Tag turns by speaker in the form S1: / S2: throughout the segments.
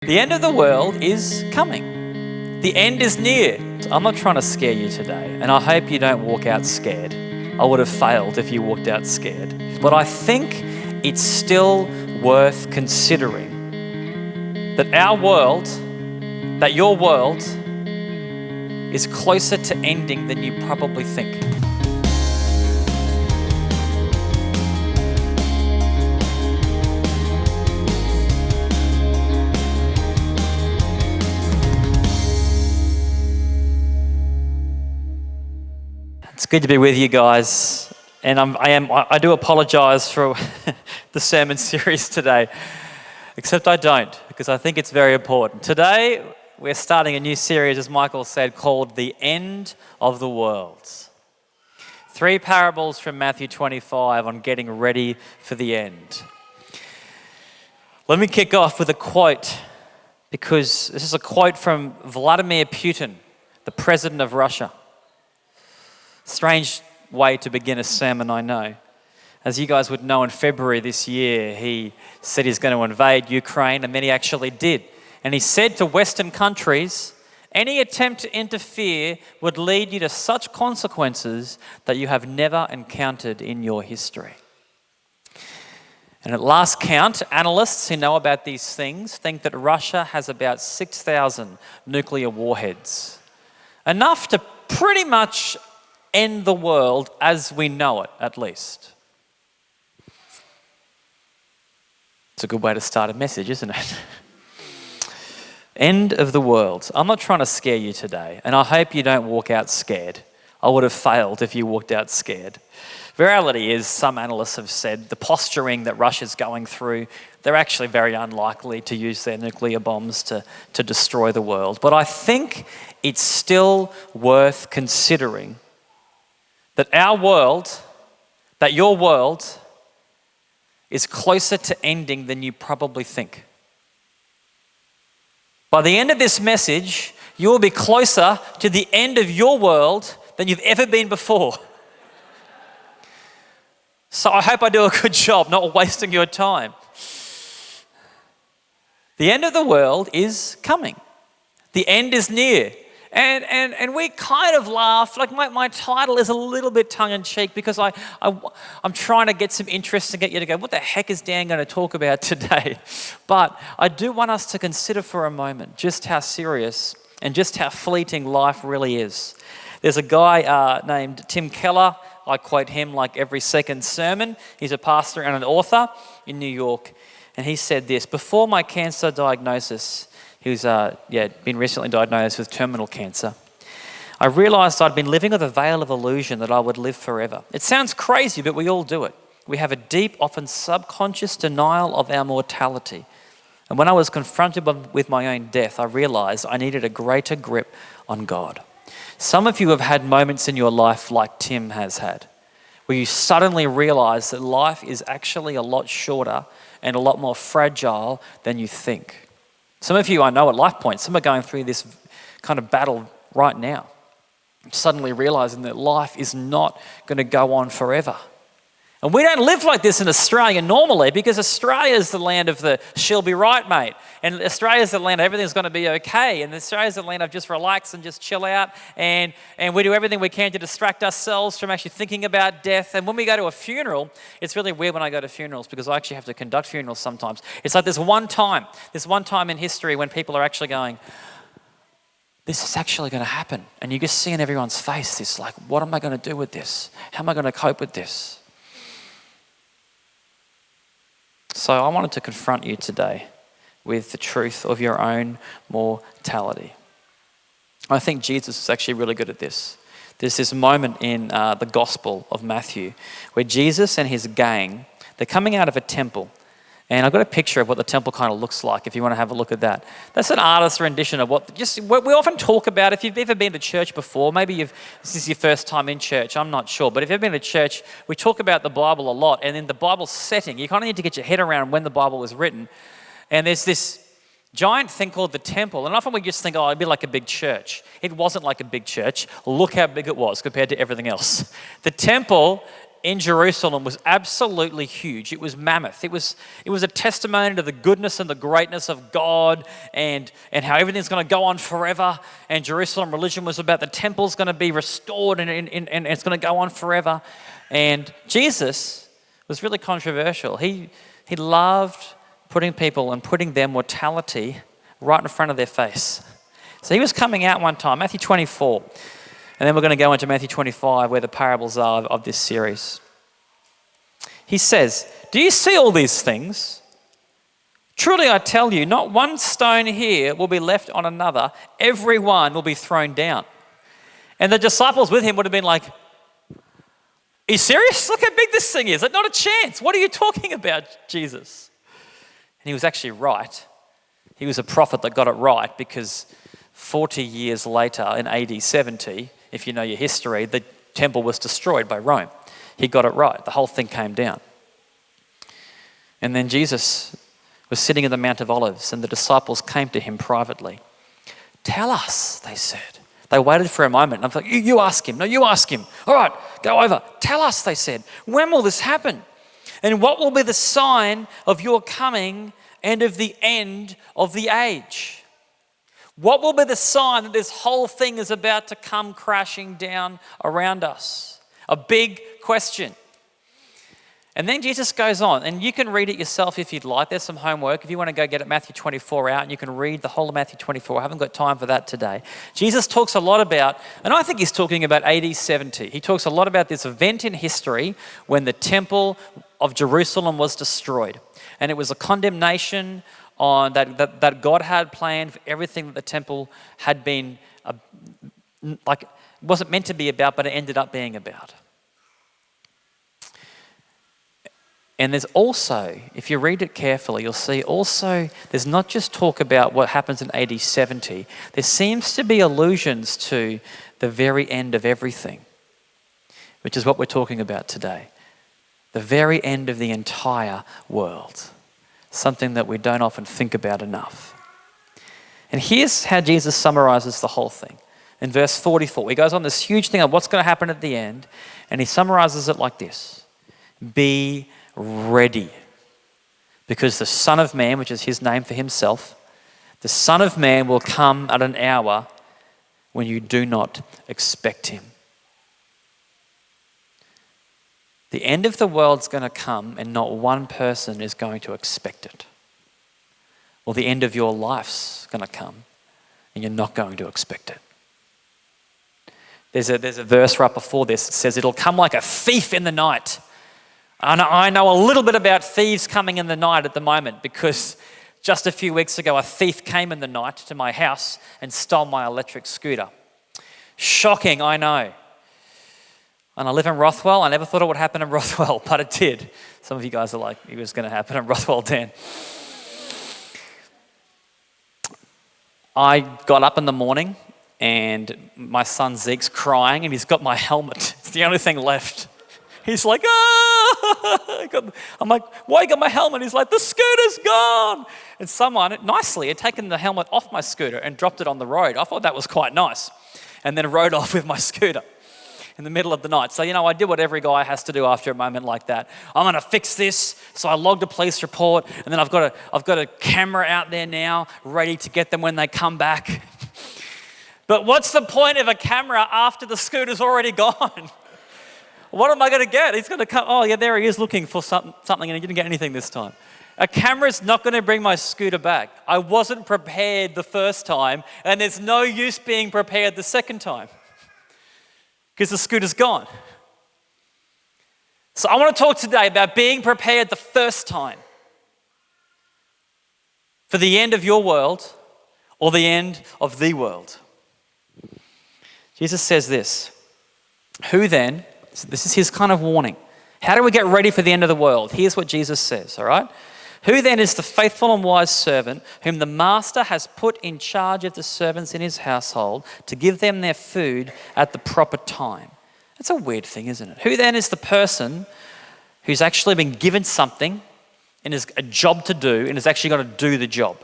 S1: The end of the world is coming. The end is near. I'm not trying to scare you today, and I hope you don't walk out scared. I would have failed if you walked out scared. But I think it's still worth considering that your world is closer to ending than you probably think. It's good to be with you guys, and I do apologise for the sermon series today, except I don't, because I think it's very important. Today, we're starting a new series, as Michael said, called The End of the World. 3 parables from Matthew 25 on getting ready for the end. Let me kick off with a quote, because this is a quote from Vladimir Putin, the president of Russia. Strange way to begin a sermon, I know. As you guys would know, in February this year, he said he's going to invade Ukraine, and then he actually did. And he said to Western countries, any attempt to interfere would lead you to such consequences that you have never encountered in your history. And at last count, analysts who know about these things think that Russia has about 6,000 nuclear warheads. Enough to pretty much end the world as we know it, at least. It's a good way to start a message, isn't it? End of the world. I'm not trying to scare you today, and I hope you don't walk out scared. I would have failed if you walked out scared. The reality is, some analysts have said the posturing that Russia's going through, they're actually very unlikely to use their nuclear bombs to destroy the world. But I think it's still worth considering that your world is closer to ending than you probably think. By the end of this message, you will be closer to the end of your world than you've ever been before. So I hope I do a good job not wasting your time. The end of the world is coming. The end is near. And we kind of laugh, like my title is a little bit tongue-in-cheek because I'm trying to get some interest and get you to go, what the heck is Dan going to talk about today? But I do want us to consider for a moment just how serious and just how fleeting life really is. There's a guy named Tim Keller. I quote him like every second sermon. He's a pastor and an author in New York. And he said this: before my cancer diagnosis, he was been recently diagnosed with terminal cancer, I realised I'd been living with a veil of illusion that I would live forever. It sounds crazy, but we all do it. We have a deep, often subconscious denial of our mortality. And when I was confronted with my own death, I realised I needed a greater grip on God. Some of you have had moments in your life like Tim has had, where you suddenly realise that life is actually a lot shorter and a lot more fragile than you think. Some of you I know at Lifepoint, some are going through this kind of battle right now, suddenly realising that life is not going to go on forever. And we don't live like this in Australia normally, because Australia is the land of the she'll be right, mate. And Australia is the land of everything's going to be okay. And Australia is the land of just relax and just chill out. And we do everything we can to distract ourselves from actually thinking about death. And when we go to a funeral, it's really weird when I go to funerals, because I actually have to conduct funerals sometimes. It's like this one time in history when people are actually going, this is actually going to happen. And you just see in everyone's face this, like, what am I going to do with this? How am I going to cope with this? So I wanted to confront you today with the truth of your own mortality. I think Jesus is actually really good at this. There's this moment in the Gospel of Matthew where Jesus and his gang, they're coming out of a temple. And I've got a picture of what the temple kind of looks like if you want to have a look at that. That's an artist's rendition of what we often talk about. If you've ever been to church before, maybe this is your first time in church, I'm not sure. But if you've ever been to church, we talk about the Bible a lot. And in the Bible setting, you kind of need to get your head around when the Bible was written. And there's this giant thing called the temple. And often we just think, it'd be like a big church. It wasn't like a big church. Look how big it was compared to everything else. The temple in Jerusalem was absolutely huge. It was mammoth. It was a testimony to the goodness and the greatness of God and how everything's going to go on forever. And Jerusalem religion was about the temple's going to be restored and it's going to go on forever. And Jesus was really controversial. He loved putting people and putting their mortality right in front of their face. So he was coming out one time, Matthew 24. And then we're going to go into Matthew 25, where the parables are of this series. He says, "Do you see all these things? Truly I tell you, not one stone here will be left on another. Every one will be thrown down." And the disciples with him would have been like, "Are you serious? Look how big this thing is. Not a chance. What are you talking about, Jesus?" And he was actually right. He was a prophet that got it right, because 40 years later in AD 70, if you know your history, the temple was destroyed by Rome. He got it right. The whole thing came down. And then Jesus was sitting in the Mount of Olives, and the disciples came to him privately. "Tell us," they said. They waited for a moment. And I'm like, you ask him. No, you ask him. "All right, go over. Tell us," they said. "When will this happen? And what will be the sign of your coming and of the end of the age?" What will be the sign that this whole thing is about to come crashing down around us? A big question. And then Jesus goes on, and you can read it yourself if you'd like. There's some homework. If you want to go get it, Matthew 24 out, and you can read the whole of Matthew 24. I haven't got time for that today. Jesus talks a lot about, and I think he's talking about AD 70. He talks a lot about this event in history when the temple of Jerusalem was destroyed. And it was a condemnation on that God had planned for everything that the temple had been, wasn't meant to be about, but it ended up being about. And there's also, if you read it carefully, you'll see also there's not just talk about what happens in AD 70. There seems to be allusions to the very end of everything, which is what we're talking about today. The very end of the entire world. Something that we don't often think about enough. And here's how Jesus summarizes the whole thing. In verse 44, he goes on this huge thing of what's going to happen at the end, and he summarizes it like this: "Be ready, because the Son of Man," which is his name for himself, "the Son of Man will come at an hour when you do not expect him." The end of the world's going to come, and not one person is going to expect it. Or the end of your life's going to come, and you're not going to expect it. There's a verse right before this that says it'll come like a thief in the night. And I know a little bit about thieves coming in the night at the moment, because just a few weeks ago a thief came in the night to my house and stole my electric scooter. Shocking, I know. And I live in Rothwell. I never thought it would happen in Rothwell, but it did. Some of you guys are like, it was going to happen in Rothwell, Dan. I got up in the morning, and my son Zeke's crying, and he's got my helmet. It's the only thing left. He's like, "Ah!" I'm like, "Why you got my helmet?" He's like, "The scooter's gone." And someone nicely had taken the helmet off my scooter and dropped it on the road. I thought that was quite nice. And then rode off with my scooter in the middle of the night. So, I did what every guy has to do after a moment like that. I'm going to fix this. So I logged a police report, and then I've got a camera out there now ready to get them when they come back. But what's the point of a camera after the scooter's already gone? What am I going to get? He's going to come, oh yeah, there he is looking for something, and he didn't get anything this time. A camera's not going to bring my scooter back. I wasn't prepared the first time, and there's no use being prepared the second time, because the scooter's gone. So I want to talk today about being prepared the first time for the end of your world or the end of the world. Jesus says this: "Who then," this is his kind of warning. How do we get ready for the end of the world? Here's what Jesus says, all right? "Who then is the faithful and wise servant whom the master has put in charge of the servants in his household to give them their food at the proper time?" That's a weird thing, isn't it? Who then is the person who's actually been given something and has a job to do and is actually going to do the job?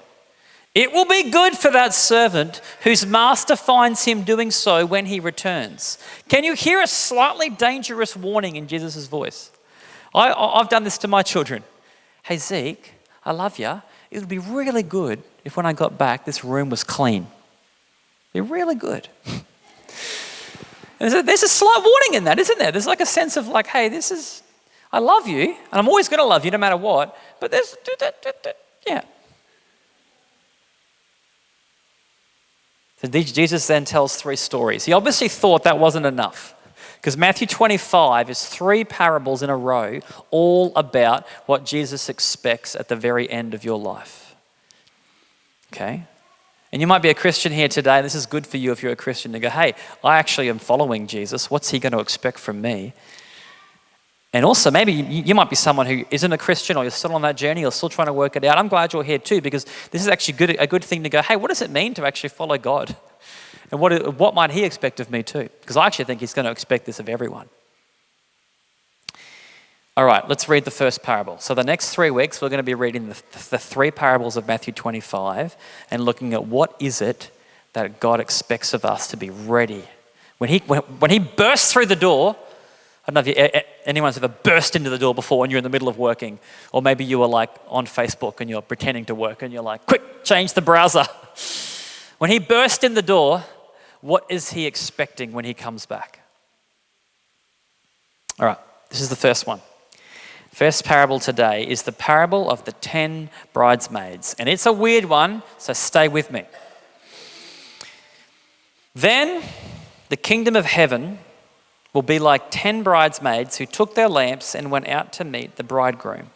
S1: It will be good for that servant whose master finds him doing so when he returns. Can you hear a slightly dangerous warning in Jesus' voice? I've done this to my children. Hey, Zeke, I love you. It would be really good if when I got back, this room was clean. It'd be really good. There's a slight warning in that, isn't there? There's like a sense of like, hey, I love you, and I'm always going to love you no matter what, but yeah. So Jesus then tells 3 stories. He obviously thought that wasn't enough, because Matthew 25 is 3 parables in a row, all about what Jesus expects at the very end of your life. Okay? And you might be a Christian here today, and this is good for you if you're a Christian, to go, hey, I actually am following Jesus. What's he going to expect from me? And also, maybe you might be someone who isn't a Christian, or you're still on that journey, you're still trying to work it out. I'm glad you're here too, because this is actually a good thing to go, hey, what does it mean to actually follow God? And what might he expect of me too? Because I actually think he's going to expect this of everyone. All right, let's read the first parable. So the next 3 weeks, we're going to be reading the 3 parables of Matthew 25 and looking at what is it that God expects of us to be ready. When he bursts through the door, I don't know if anyone's ever burst into the door before when you're in the middle of working, or maybe you were like on Facebook and you're pretending to work and you're like, quick, change the browser. When he burst in the door, what is he expecting when he comes back? All right, this is the first one. First parable today is the parable of the 10 bridesmaids. And it's a weird one, so stay with me. Then the kingdom of heaven will be like 10 bridesmaids who took their lamps and went out to meet the bridegroom.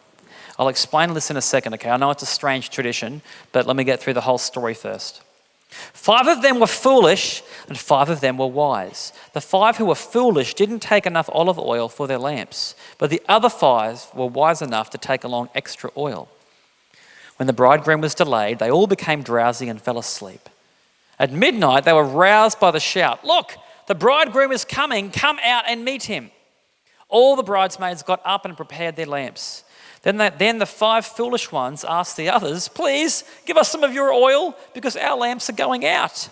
S1: I'll explain this in a second, okay? I know it's a strange tradition, but let me get through the whole story first. 5 of them were foolish and 5 of them were wise. The 5 who were foolish didn't take enough olive oil for their lamps, but the other 5 were wise enough to take along extra oil. When the bridegroom was delayed, they all became drowsy and fell asleep. At midnight, they were roused by the shout, "Look, the bridegroom is coming, come out and meet him." All the bridesmaids got up and prepared their lamps. Then the 5 foolish ones asked the others, "Please give us some of your oil because our lamps are going out."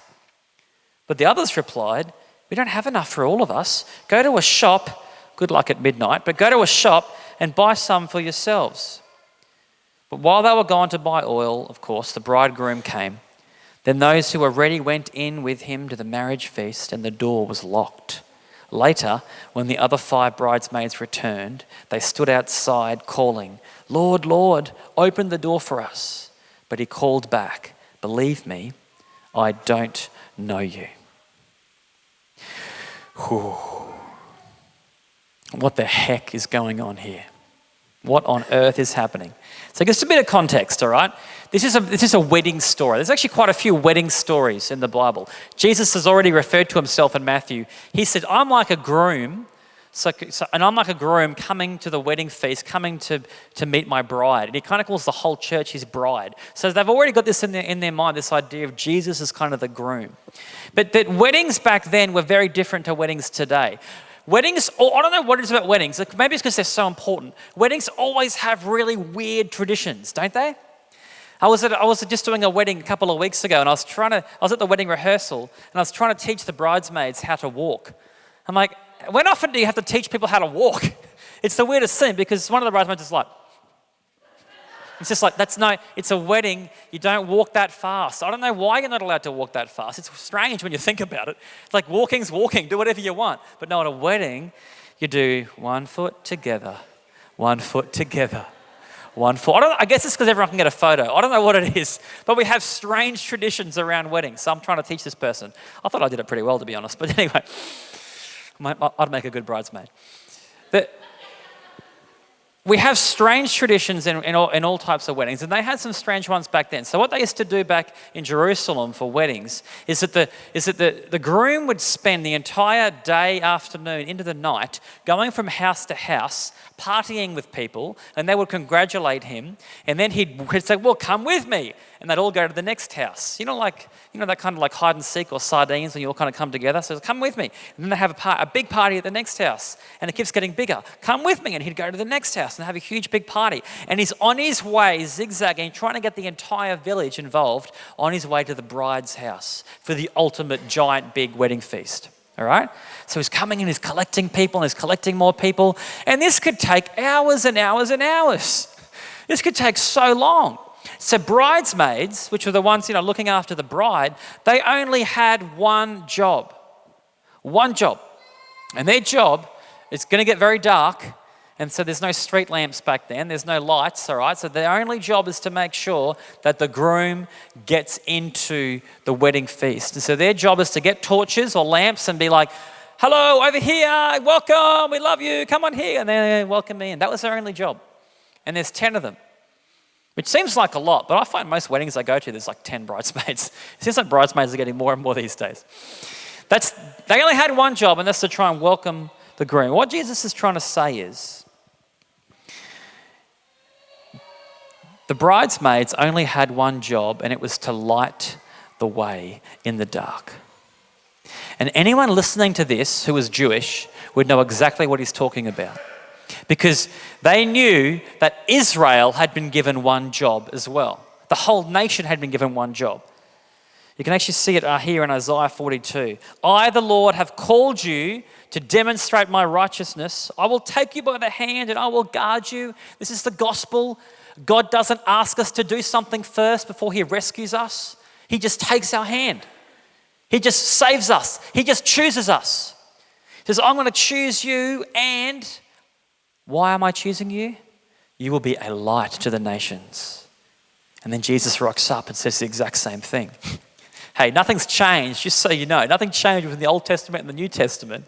S1: But the others replied, "We don't have enough for all of us. Go to a shop," good luck at midnight, "but go to a shop and buy some for yourselves." But while they were gone to buy oil, of course, the bridegroom came. Then those who were ready went in with him to the marriage feast, and the door was locked. Later, when the other 5 bridesmaids returned, they stood outside calling, "Lord, Lord, open the door for us." But he called back, "Believe me, I don't know you." Whew. What the heck is going on here? What on earth is happening? So just a bit of context, all right? This is a wedding story. There's actually quite a few wedding stories in the Bible. Jesus has already referred to himself in Matthew. He said, I'm like a groom, and I'm like a groom coming to the wedding feast, coming to meet my bride. And he kind of calls the whole church his bride. So they've already got this in their mind, this idea of Jesus as kind of the groom. But that weddings back then were very different to weddings today. Weddings, I don't know what it is about weddings. Maybe it's because they're so important. Weddings always have really weird traditions, don't they? I was just doing a wedding a couple of weeks ago, and I was at the wedding rehearsal, and I was trying to teach the bridesmaids how to walk. I'm like, when often do you have to teach people how to walk? It's the weirdest thing, because one of the bridesmaids is like, it's just like, it's a wedding, you don't walk that fast. I don't know why you're not allowed to walk that fast. It's strange when you think about it. It's like walking's walking, do whatever you want. But no, at a wedding, you do 1 foot together, 1 foot together. 1 foot. I guess it's because everyone can get a photo. I don't know what it is, but we have strange traditions around weddings. So I'm trying to teach this person. I thought I did it pretty well, to be honest. But anyway, I'd make a good bridesmaid. We have strange traditions in all types of weddings, and they had some strange ones back then. So what they used to do back in Jerusalem for weddings is that the groom would spend the entire day, afternoon, into the night, going from house to house, partying with people, and they would congratulate him, and then he'd say, "Well, come with me," and they'd all go to the next house. You know that kind of like hide and seek or sardines when you all kind of come together. So come with me, and then they have a big party at the next house, and it keeps getting bigger. Come with me, and he'd go to the next house. and have a huge big party. And he's on his way, zigzagging, trying to get the entire village involved on his way to the bride's house for the ultimate giant big wedding feast. All right? So he's coming in, he's collecting people, and he's collecting more people. And this could take hours and hours and hours. This could take so long. So bridesmaids, which were the ones, looking after the bride, they only had one job. One job. And their job, it's going to get very dark, and so there's no street lamps back then, there's no lights, all right? So their only job is to make sure that the groom gets into the wedding feast. And so their job is to get torches or lamps and be like, hello, over here, welcome, we love you, come on here, and then welcome me in. That was their only job. And there's 10 of them, which seems like a lot, but I find most weddings I go to, there's like 10 bridesmaids. It seems like bridesmaids are getting more and more these days. They only had one job, and that's to try and welcome the groom. What Jesus is trying to say is, the bridesmaids only had one job, and it was to light the way in the dark. And anyone listening to this who was Jewish would know exactly what he's talking about, because they knew that Israel had been given one job as well. The whole nation had been given one job. You can actually see it here in Isaiah 42. I, the Lord, have called you to demonstrate my righteousness. I will take you by the hand and I will guard you. This is the gospel. God doesn't ask us to do something first before he rescues us. He just takes our hand. He just saves us. He just chooses us. He says, I'm going to choose you, and why am I choosing you? You will be a light to the nations. And then Jesus rocks up and says the exact same thing. Hey, nothing's changed, just so you know. Nothing changed within the Old Testament and the New Testament.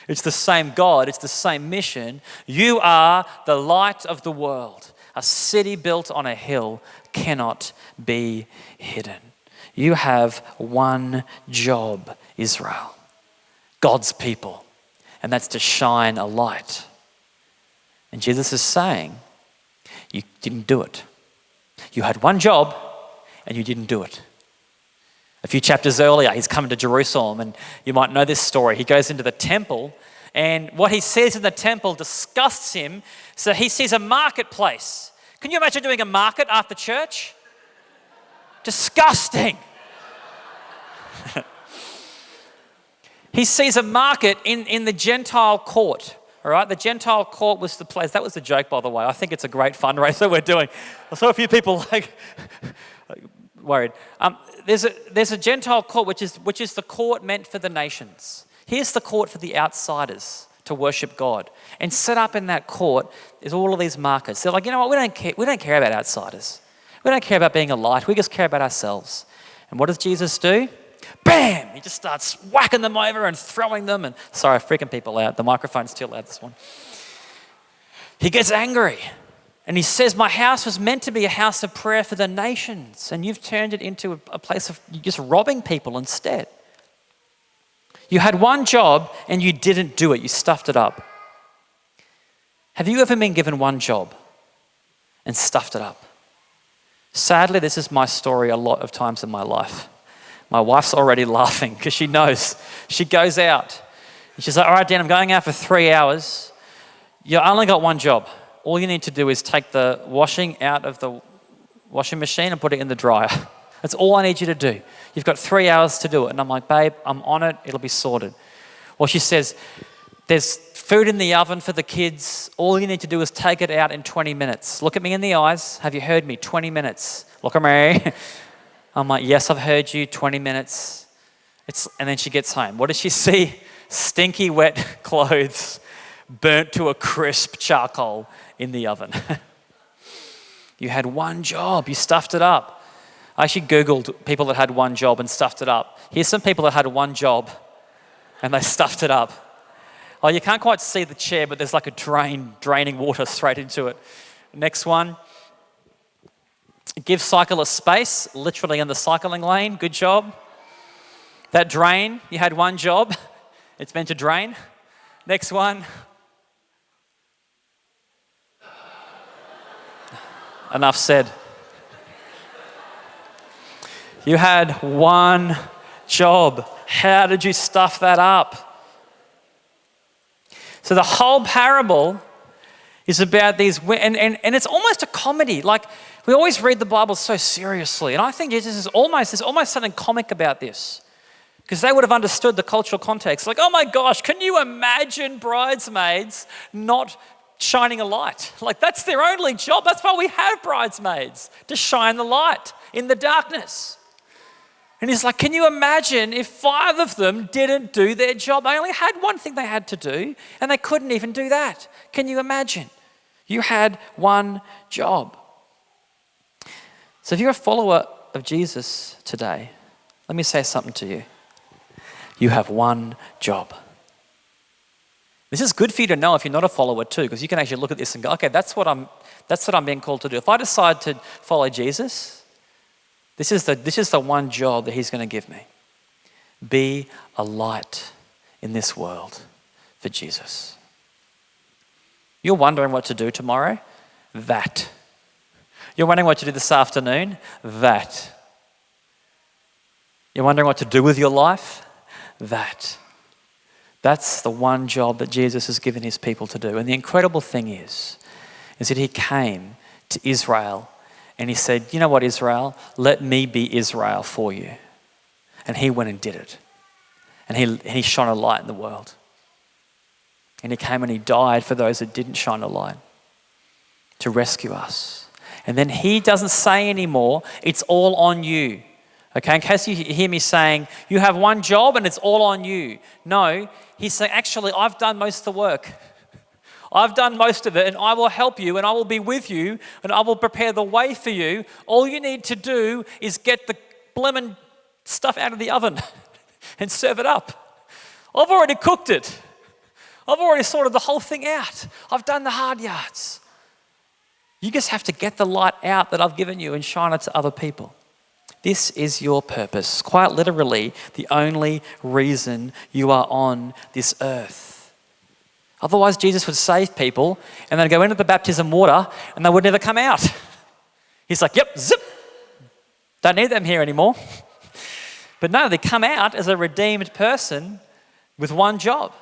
S1: It's the same God. It's the same mission. You are the light of the world. A city built on a hill cannot be hidden. You have one job, Israel, God's people, and that's to shine a light. And Jesus is saying, you didn't do it. You had one job and you didn't do it. A few chapters earlier, he's coming to Jerusalem, and you might know this story. He goes into the temple, and what he sees in the temple disgusts him. So he sees a marketplace. Can you imagine doing a market after church? Disgusting. He sees a market in the Gentile court. All right, the Gentile court was the place. That was the joke, by the way. I think it's a great fundraiser we're doing. I saw a few people worried. There's a Gentile court, which is the court meant for the nations. Here's the court for the outsiders to worship God. And set up in that court is all of these markets. They're like, you know what? We don't care about outsiders. We don't care about being a light. We just care about ourselves. And what does Jesus do? Bam! He just starts whacking them over and throwing them. And sorry, freaking people out. The microphone's too loud, this one. He gets angry. And he says, my house was meant to be a house of prayer for the nations, and you've turned it into a place of just robbing people instead. You had one job and you didn't do it. You stuffed it up. Have you ever been given one job and stuffed it up? Sadly, this is my story a lot of times in my life. My wife's already laughing because she knows. She goes out and she's like, all right, Dan, I'm going out for 3 hours. You only got one job. All you need to do is take the washing out of the washing machine and put it in the dryer. That's all I need you to do. You've got 3 hours to do it. And I'm like, babe, I'm on it. It'll be sorted. Well, she says, there's food in the oven for the kids. All you need to do is take it out in 20 minutes. Look at me in the eyes. Have you heard me? 20 minutes. Look at me. I'm like, yes, I've heard you. 20 minutes. And then she gets home. What does she see? Stinky, wet clothes, burnt to a crisp charcoal in the oven. You had one job. You stuffed it up. I actually Googled people that had one job and stuffed it up. Here's some people that had one job and they stuffed it up. Oh, you can't quite see the chair, but there's like a draining water straight into it. Next one. Give cyclists space, literally in the cycling lane. Good job. That drain, you had one job. It's meant to drain. Next one. Enough said. You had one job. How did you stuff that up? So the whole parable is about these, and it's almost a comedy. Like, we always read the Bible so seriously. And I think there's almost something comic about this. Because they would have understood the cultural context. Like, oh my gosh, can you imagine bridesmaids not shining a light? Like, that's their only job. That's why we have bridesmaids, to shine the light in the darkness. And he's like, can you imagine if 5 of them didn't do their job? They only had one thing they had to do, and they couldn't even do that. Can you imagine? You had one job. So if you're a follower of Jesus today, let me say something to you. You have one job. This is good for you to know if you're not a follower too, because you can actually look at this and go, okay, that's what I'm being called to do. If I decide to follow Jesus, this is the one job that he's going to give me. Be a light in this world for Jesus. You're wondering what to do tomorrow? That. You're wondering what to do this afternoon? That. You're wondering what to do with your life? That. That's the one job that Jesus has given his people to do. And the incredible thing is that he came to Israel and he said, you know what, Israel? Let me be Israel for you. And he went and did it. And he shone a light in the world. And he came and he died for those that didn't shine a light, to rescue us. And then he doesn't say anymore, it's all on you. Okay, in case you hear me saying, you have one job and it's all on you. No, he's saying, actually, I've done most of the work. I've done most of it, and I will help you, and I will be with you, and I will prepare the way for you. All you need to do is get the blimmin' stuff out of the oven and serve it up. I've already cooked it. I've already sorted the whole thing out. I've done the hard yards. You just have to get the light out that I've given you and shine it to other people. This is your purpose. Quite literally, the only reason you are on this earth. Otherwise, Jesus would save people and they'd go into the baptism water and they would never come out. He's like, yep, zip. Don't need them here anymore. But no, they come out as a redeemed person with one job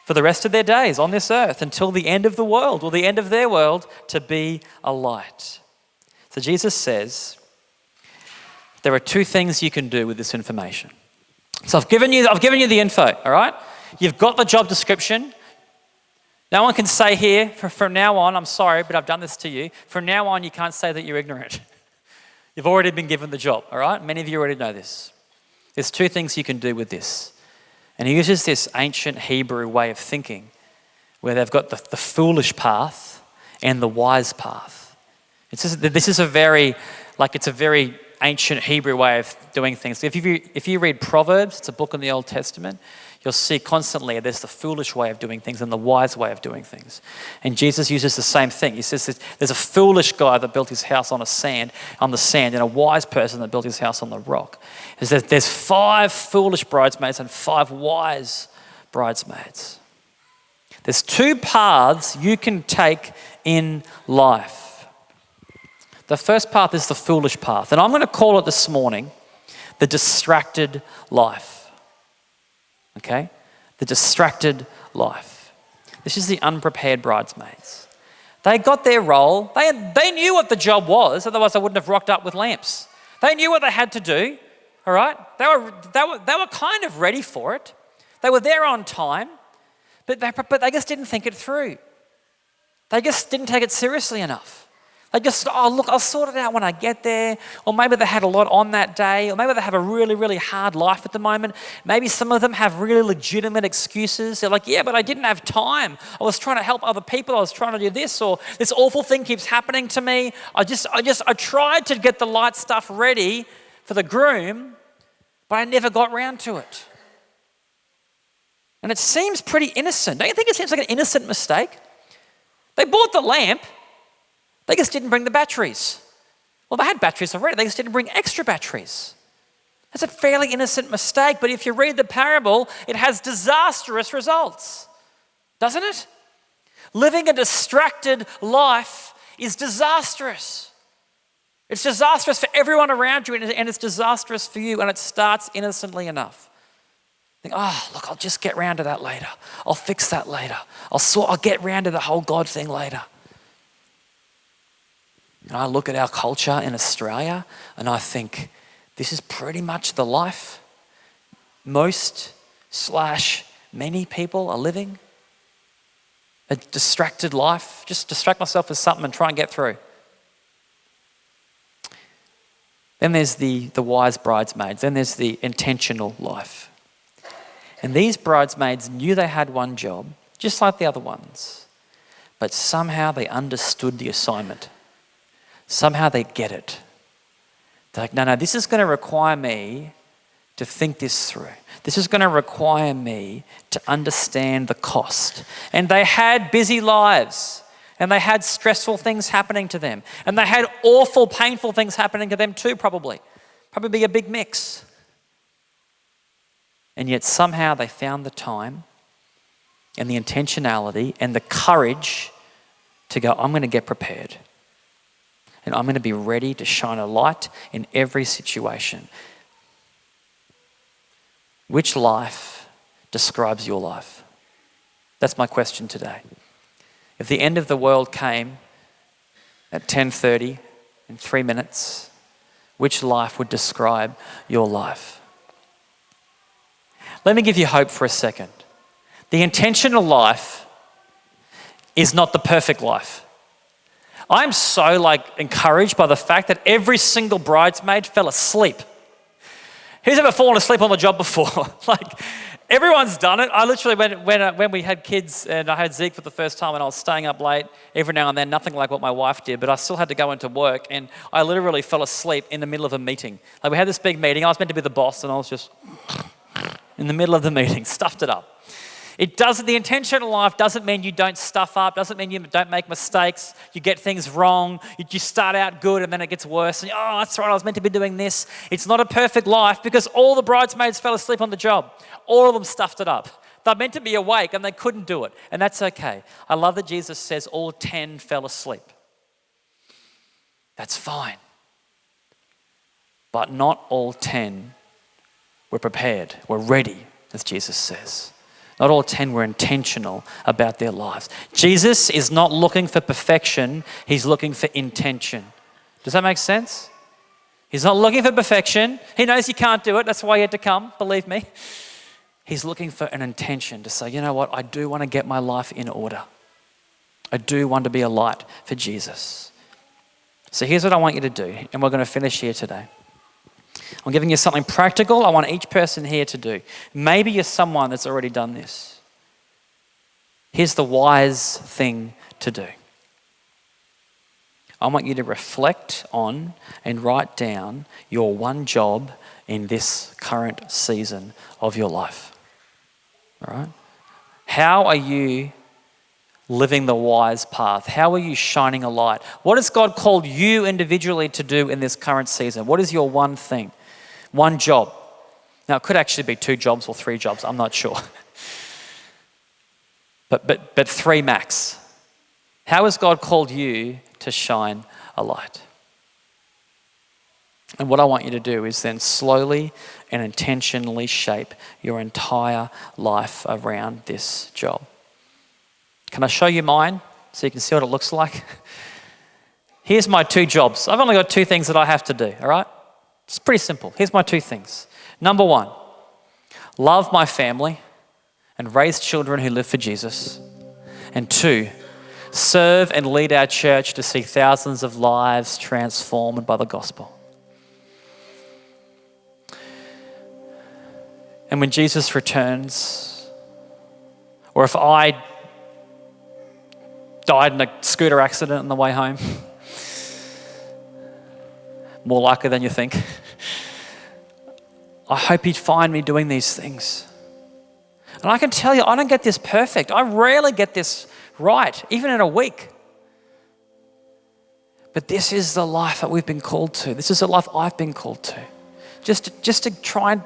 S1: for the rest of their days on this earth until the end of the world, or the end of their world, to be a light. So Jesus says, there are 2 things you can do with this information. So I've given you the info, all right? You've got the job description. No one can say here, from now on, I'm sorry, but I've done this to you. From now on, you can't say that you're ignorant. You've already been given the job, all right? Many of you already know this. There's 2 things you can do with this. And he uses this ancient Hebrew way of thinking where they've got the foolish path and the wise path. This is a very ancient Hebrew way of doing things. If you read Proverbs, it's a book in the Old Testament, you'll see constantly there's the foolish way of doing things and the wise way of doing things. And Jesus uses the same thing. He says there's a foolish guy that built his house on the sand, and a wise person that built his house on the rock. He says there's 5 foolish bridesmaids and 5 wise bridesmaids. There's 2 paths you can take in life. The first path is the foolish path, and I'm going to call it this morning the distracted life. Okay? The distracted life. This is the unprepared bridesmaids. They got their role. They knew what the job was, otherwise they wouldn't have rocked up with lamps. They knew what they had to do, all right? They were kind of ready for it. They were there on time, but they just didn't think it through. They just didn't take it seriously enough. They just, I'll sort it out when I get there. Or maybe they had a lot on that day. Or maybe they have a really, really hard life at the moment. Maybe some of them have really legitimate excuses. They're like, yeah, but I didn't have time. I was trying to help other people. I was trying to do this. Or this awful thing keeps happening to me. I tried to get the light stuff ready for the groom, but I never got round to it. And it seems pretty innocent. Don't you think it seems like an innocent mistake? They bought the lamp. They just didn't bring the batteries. Well, they had batteries already. They just didn't bring extra batteries. That's a fairly innocent mistake, but if you read the parable, it has disastrous results, doesn't it? Living a distracted life is disastrous. It's disastrous for everyone around you, and it's disastrous for you, and it starts innocently enough. Think, oh, look, I'll just get round to that later. I'll fix that later. I'll get round to the whole God thing later. And I look at our culture in Australia and I think, this is pretty much the life many people are living. A distracted life. Just distract myself with something and try and get through. Then there's the wise bridesmaids. Then there's the intentional life. And these bridesmaids knew they had one job, just like the other ones. But somehow they understood the assignment. Somehow they get it. They're like, no, this is going to require me to think this through. This is going to require me to understand the cost. And they had busy lives. And they had stressful things happening to them. And they had awful, painful things happening to them too, probably. Probably a big mix. And yet somehow they found the time and the intentionality and the courage to go, I'm going to get prepared. And I'm going to be ready to shine a light in every situation. Which life describes your life? That's my question today. If the end of the world came at 10:30 in 3 minutes, which life would describe your life? Let me give you hope for a second. The intentional life is not the perfect life. I'm so encouraged by the fact that every single bridesmaid fell asleep. Who's ever fallen asleep on the job before? Everyone's done it. I literally, when we had kids and I had Zeke for the first time and I was staying up late every now and then, nothing like what my wife did, but I still had to go into work and I literally fell asleep in the middle of a meeting. We had this big meeting. I was meant to be the boss and I was just in the middle of the meeting, stuffed it up. The intentional life doesn't mean you don't stuff up, doesn't mean you don't make mistakes, you get things wrong, you start out good and then it gets worse. And that's right, I was meant to be doing this. It's not a perfect life because all the bridesmaids fell asleep on the job. All of them stuffed it up. They're meant to be awake and they couldn't do it. And that's okay. I love that Jesus says all 10 fell asleep. That's fine. But not all 10 were prepared, were ready, as Jesus says. Not all 10 were intentional about their lives. Jesus is not looking for perfection, he's looking for intention. Does that make sense? He's not looking for perfection. He knows you can't do it. That's why he had to come, believe me. He's looking for an intention to say, you know what, I do want to get my life in order. I do want to be a light for Jesus. So here's what I want you to do, and we're going to finish here today. I'm giving you something practical I want each person here to do. Maybe you're someone that's already done this. Here's the wise thing to do. I want you to reflect on and write down your one job in this current season of your life. All right? How are you living the wise path? How are you shining a light? What has God called you individually to do in this current season? What is your one thing? One job. Now, it could actually be 2 jobs or 3 jobs. I'm not sure. But 3 max. How has God called you to shine a light? And what I want you to do is then slowly and intentionally shape your entire life around this job. Can I show you mine so you can see what it looks like? Here's my 2 jobs. I've only got 2 things that I have to do, all right? It's pretty simple. Here's my 2 things. Number 1, love my family and raise children who live for Jesus. And 2, serve and lead our church to see thousands of lives transformed by the gospel. And when Jesus returns, or if I died in a scooter accident on the way home, more likely than you think, I hope he'd find me doing these things. And I can tell you, I don't get this perfect. I rarely get this right, even in a week. But this is the life that we've been called to. This is the life I've been called to. Just to try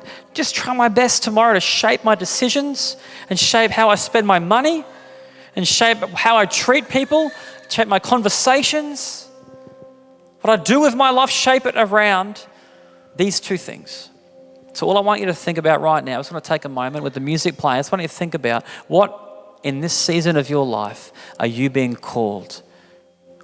S1: my best tomorrow to shape my decisions and shape how I spend my money and shape how I treat people, shape my conversations. What I do with my life, shape it around these 2 things. So all I want you to think about right now, I just want to take a moment with the music playing. I just want you to think about what in this season of your life are you being called?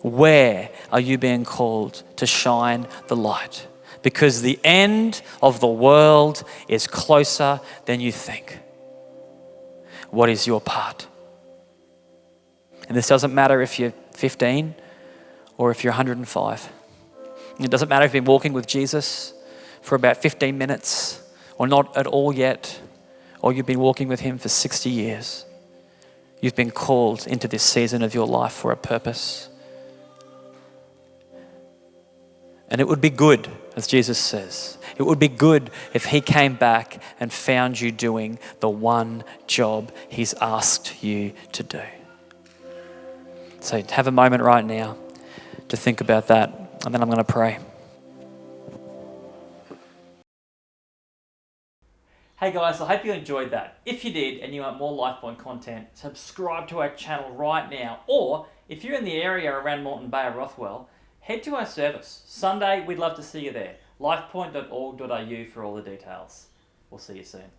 S1: Where are you being called to shine the light? Because the end of the world is closer than you think. What is your part? And this doesn't matter if you're 15 or if you're 105. It doesn't matter if you've been walking with Jesus for about 15 minutes or not at all yet, or you've been walking with him for 60 years. You've been called into this season of your life for a purpose. And it would be good, as Jesus says, it would be good if he came back and found you doing the one job he's asked you to do. So have a moment right now to think about that, and then I'm going to pray. Hey guys, I hope you enjoyed that. If you did and you want more Lifepoint content, subscribe to our channel right now. Or if you're in the area around Moreton Bay or Rothwell, head to our service. Sunday, we'd love to see you there. lifepoint.org.au for all the details. We'll see you soon.